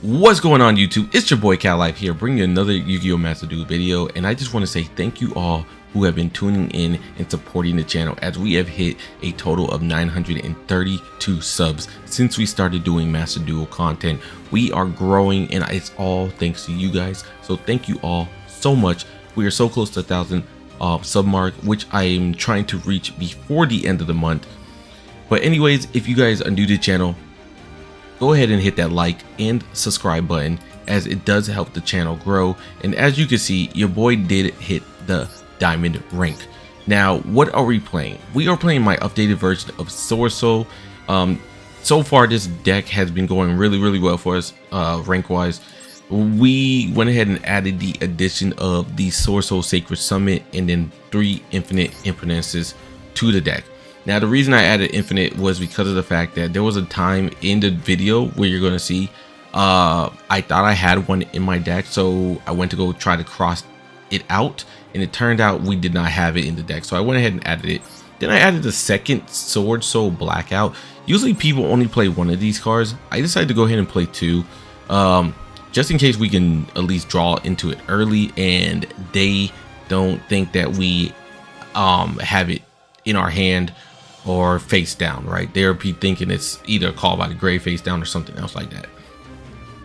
What's going on YouTube? It's your boy Cat Life here, bringing you another Yu-Gi-Oh! Master Duel video, and I just want to say thank you all who have been tuning in and supporting the channel as we have hit a total of 932 subs since we started doing Master Duel content. We are growing and it's all thanks to you guys, so thank you all so much. We are so close to 1,000 sub mark, which I am trying to reach before the end of the month. But anyways, if you guys are new to the channel, go ahead and hit that like and subscribe button, as it does help the channel grow. And as you can see, your boy did hit the diamond rank. Now what are we playing? We are playing my updated version of Swordsoul. So far this deck has been going really well for us rank wise. We went ahead and added the addition of the Swordsoul Sacred Summit and then 3 Infinite Impermanences to the deck. Now the reason I added Infinite was because of the fact that there was a time in the video where you're going to see I thought I had one in my deck, so I went to go try to cross it out, and it turned out we did not have it in the deck, so I went ahead and added it. Then I added the second Swordsoul Blackout. Usually people only play one of these cards. I decided to go ahead and play 2 just in case we can at least draw into it early and they don't think that we have it in our hand or face down, right? They'll be thinking it's either called by the grave face down or something else like that.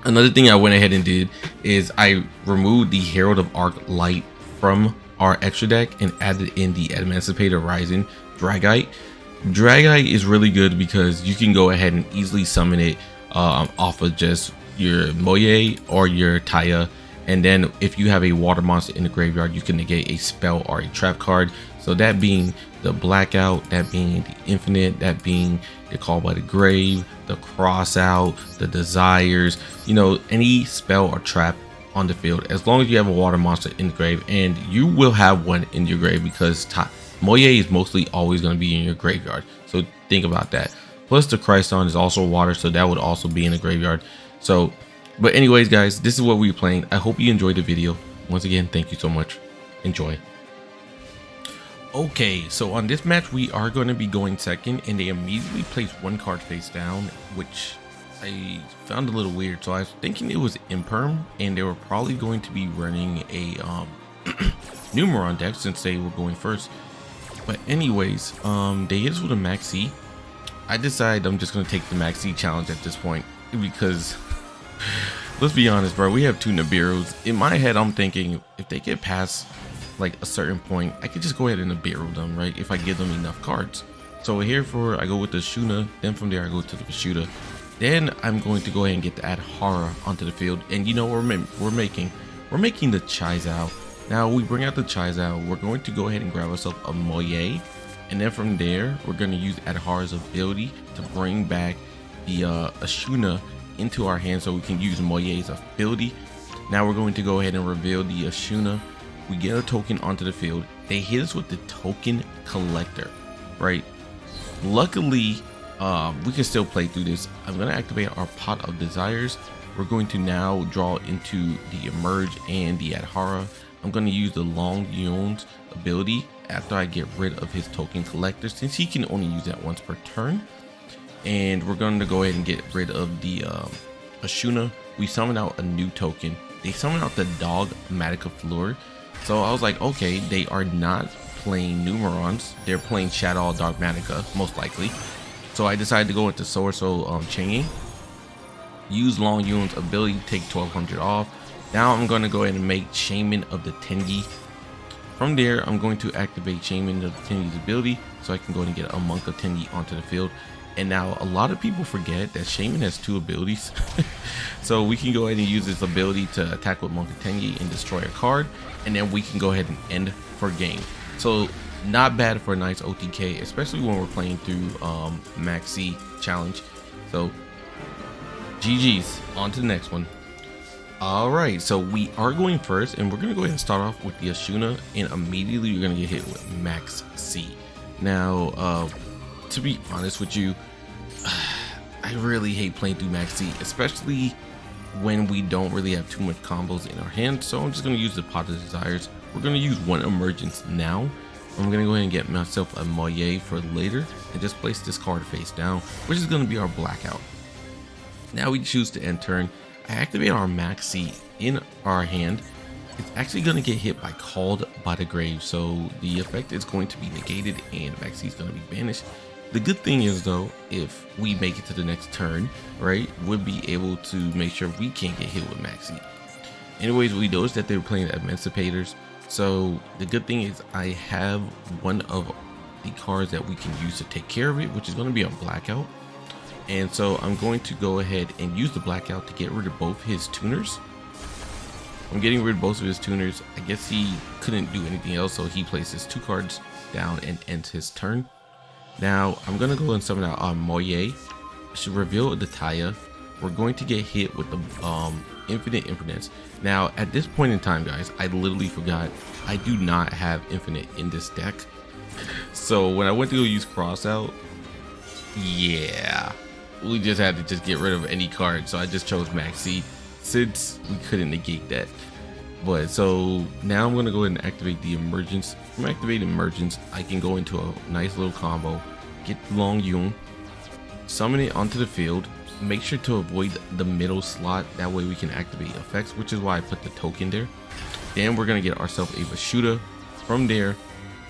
Another thing I went ahead and did is I removed the Herald of Arc Light from our extra deck and added in the Emancipator Rising Dragite. Dragite is really good because you can go ahead and easily summon it off of just your Mo Ye or your Taia, and then if you have a water monster in the graveyard, you can negate a spell or a trap card. So that being the Blackout, that being the Infinite, that being the Call by the Grave, the Crossout, the Desires, you know, any spell or trap on the field, as long as you have a water monster in the grave, and you will have one in your grave because Mo Ye is mostly always going to be in your graveyard. So think about that. Plus the Chryston is also water, so that would also be in the graveyard. So, but anyways guys, this is what we're playing. I hope you enjoyed the video. Once again, thank you so much. Enjoy. Okay, so on this match we are going to be going second, and they immediately placed one card face down, which I found a little weird. So I was thinking it was Imperm, and they were probably going to be running a Numeron deck since they were going first. But anyways, they hit us with a Maxx C. I decided I'm just going to take the Maxx C challenge at this point because let's be honest, bro, we have 2 Nibirus. In my head I'm thinking if they get past like a certain point, I could just go ahead and Nibiru them, right, if I give them enough cards. So here I go with the Ashuna, then from there I go to the Vishuda, then I'm going to go ahead and get the Adhara onto the field. And you know what we're making the Chaizao. Now we bring out the Chaizao, we're going to go ahead and grab ourselves a Mo Ye, and then from there we're going to use Adhara's ability to bring back the Ashuna into our hand so we can use Mo Ye's ability. Now we're going to go ahead and reveal the Ashuna. We get a token onto the field. They hit us with the token collector, right? Luckily, we can still play through this. I'm going to activate our Pot of Desires. We're going to now draw into the Emerge and the Adhara. I'm going to use the Longnyuan's ability after I get rid of his token collector, since he can only use that once per turn. And we're going to go ahead and get rid of the Ashuna. We summon out a new token. They summon out the Dog Matica Fleur. So I was like, okay, they are not playing Numerons, they're playing Shadow Dogmatica, most likely. So I decided to go into Swordsoul Tenyi, use Longnyuan's ability to take 1200 off. Now I'm going to go ahead and make Shaman of the Tenyi. From there, I'm going to activate Shaman of the Tenyi's ability so I can go ahead and get a Monk of Tenyi onto the field. And now a lot of people forget that Shaman has 2 abilities. So we can go ahead and use this ability to attack with Monk of Tenyi and destroy a card, and then we can go ahead and end for game. So not bad for a nice OTK, especially when we're playing through Maxx C challenge. So GG's, on to the next one. Alright, so we are going first, and we're going to go ahead and start off with the Ashuna, and immediately you're going to get hit with Maxx C. Now to be honest with you, I really hate playing through Maxx C, especially when we don't really have too much combos in our hand. So I'm just going to use the Pot of Desires. We're going to use 1 Emergence now. I'm going to go ahead and get myself a Mo Ye for later and just place this card face down, which is going to be our Blackout. Now we choose to end turn. I activate our Maxx C in our hand, it's actually going to get hit by Called by the Grave, so the effect is going to be negated and Maxx C is going to be banished. The good thing is though, if we make it to the next turn, right, we'll be able to make sure we can't get hit with Maxx C. Anyways, we noticed that they were playing Emancipators, so the good thing is I have one of the cards that we can use to take care of it, which is going to be a Blackout. And so I'm going to go ahead and use the Blackout to get rid of both his tuners. I'm getting rid of both of his tuners. I guess he couldn't do anything else, so he places 2 cards down and ends his turn. Now I'm gonna go and summon out Mo Ye. Should reveal the Taia. We're going to get hit with the Infinite Imprudence. Now at this point in time, guys, I literally forgot I do not have Infinite in this deck. So when I went to go use Crossout, yeah, we just had to just get rid of any card. So I just chose Maxx C, since we couldn't negate that. But so now I'm gonna go ahead and activate the Emergence. From activating Emergence, I can go into a nice little combo, get Longnyuan, summon it onto the field, make sure to avoid the middle slot, that way we can activate effects, which is why I put the token there. Then we're gonna get ourselves a Vishuda. From there,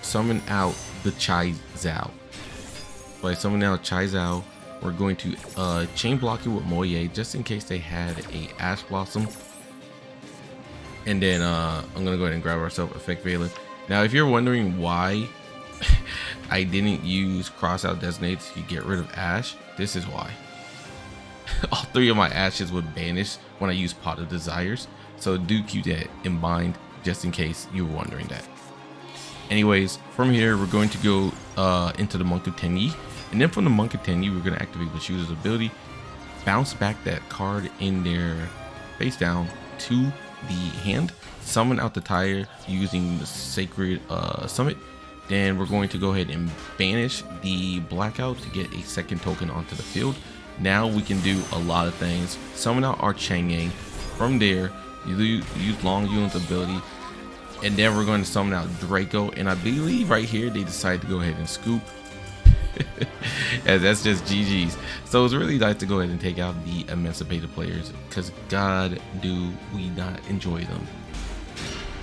summon out the Chai Zhao. By summoning out Chai Zhao, we're going to chain block it with Mo Ye just in case they had a Ash Blossom. And then I'm gonna go ahead and grab ourselves Effect Veiler. Now if you're wondering why I didn't use Crossout Designator to get rid of Ash, this is why. All 3 of my Ashes would vanish when I use Pot of Desires, so do keep that in mind just in case you were wondering that. Anyways, from here we're going to go into the Monk of Tenyi. And then from the Monk of Tenyi, we're going to activate Vishuda's ability, bounce back that card in their face down to the hand, summon out the Taia using the Sacred Summit. Then we're going to go ahead and banish the Blackout to get a second token onto the field. Now we can do a lot of things. Summon out our Chang'e. From there, you use Longnyuan's ability. And then we're going to summon out Draco. And I believe right here, they decided to go ahead and scoop. As that's just GG's. So it's really nice to go ahead and take out the Emancipated players, because God do we not enjoy them.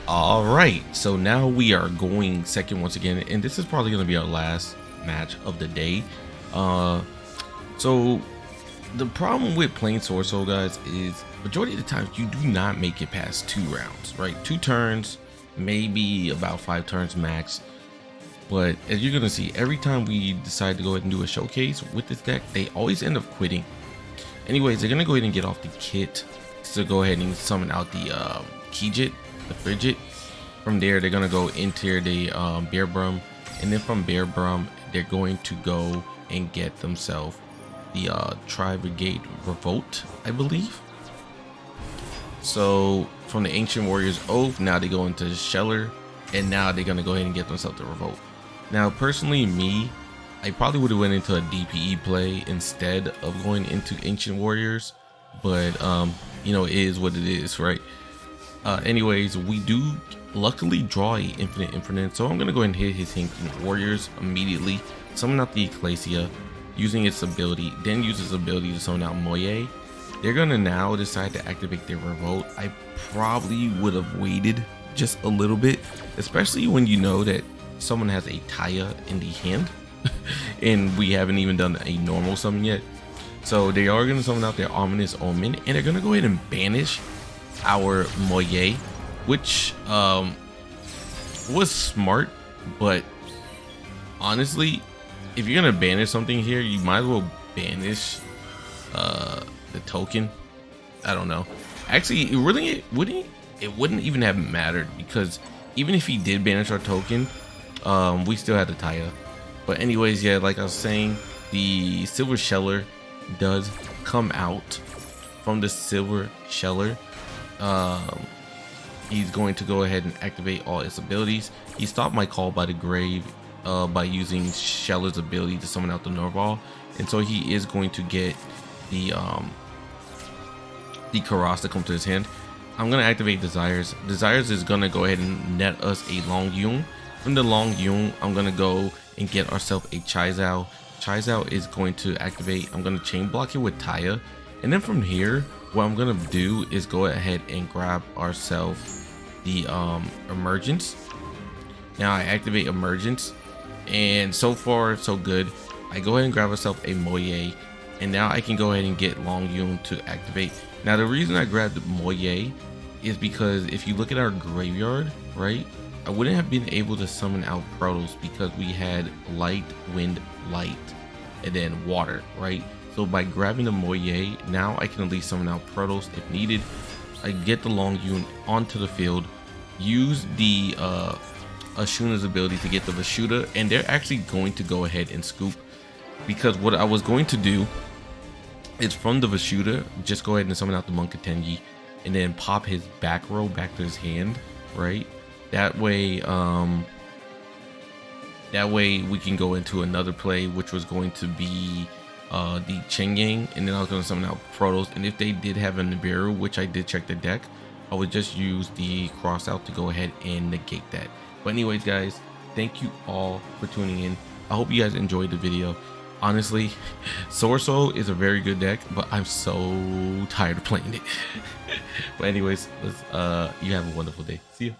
Alright, so now we are going second once again, and this is probably going to be our last match of the day. So the problem with playing Swordsoul, guys, is majority of the times you do not make it past 2 rounds, right? 2 turns, maybe about 5 turns max. But as you're gonna see, every time we decide to go ahead and do a showcase with this deck, they always end up quitting. Anyways, they're gonna go ahead and get off the kit to go ahead and summon out the Kijit, the Frigid. From there, they're gonna go into the Bear Brum, and then from Bear Brum, they're going to go and get themselves the Tri-Brigade Revolt, I believe. So from the Ancient Warrior's Oath, now they go into Sheller, and now they're gonna go ahead and get themselves the Revolt. Now personally, me, I probably would have went into a DPE play instead of going into Ancient Warriors, but you know, it is what it is, right? Anyways, we do luckily draw a Infinite Imprudence, so I'm gonna go ahead and hit his Ancient Warriors immediately, summon out the Ecclesia using its ability, then use its ability to summon out Mo Ye. They're gonna now decide to activate their Revolt. I probably would have waited just a little bit, especially when you know that someone has a Taia in the hand and we haven't even done a normal summon yet. So they are going to summon out their Ominous Omen, and they're going to go ahead and banish our Mo Ye, which was smart. But honestly, if you're going to banish something here, you might as well banish the token. I don't know, actually it wouldn't even have mattered, because even if he did banish our token, we still had the Taia. But anyways, yeah, like I was saying, the Silver Sheller does come out. From the Silver Sheller, he's going to go ahead and activate all its abilities. He stopped my Call by the Grave by using Sheller's ability to summon out the Norval, and so he is going to get the Karas to come to his hand. I'm gonna activate Desires. Desires is gonna go ahead and net us a Longnyuan. From the Longnyuan, I'm gonna go and get ourselves a Chai Zhao. Chai Zhao is going to activate. I'm gonna chain block it with Taia, and then from here what I'm gonna do is go ahead and grab ourselves the Emergence. Now I activate Emergence, and so far so good. I go ahead and grab myself a Mo Ye, and now I can go ahead and get Longnyuan to activate. Now the reason I grabbed Mo Ye is because if you look at our graveyard, right, I wouldn't have been able to summon out Protos because we had light, wind, light, and then water, right? So by grabbing the Mo Ye, now I can at least summon out Protos if needed. I get the Longnyuan onto the field, use the Ashuna's ability to get the Vishuda, and they're actually going to go ahead and scoop, because what I was going to do is from the Vishuda, just go ahead and summon out the Monk of Tenyi, and then pop his back row back to his hand, right? That way we can go into another play, which was going to be the Chengyang, and then I was going to summon out Protos. And if they did have a Nibiru, which I did check the deck, I would just use the Crossout to go ahead and negate that. But anyways, guys, thank you all for tuning in. I hope you guys enjoyed the video. Honestly, Swordsoul is a very good deck, but I'm so tired of playing it. But anyways, let's you have a wonderful day. See you.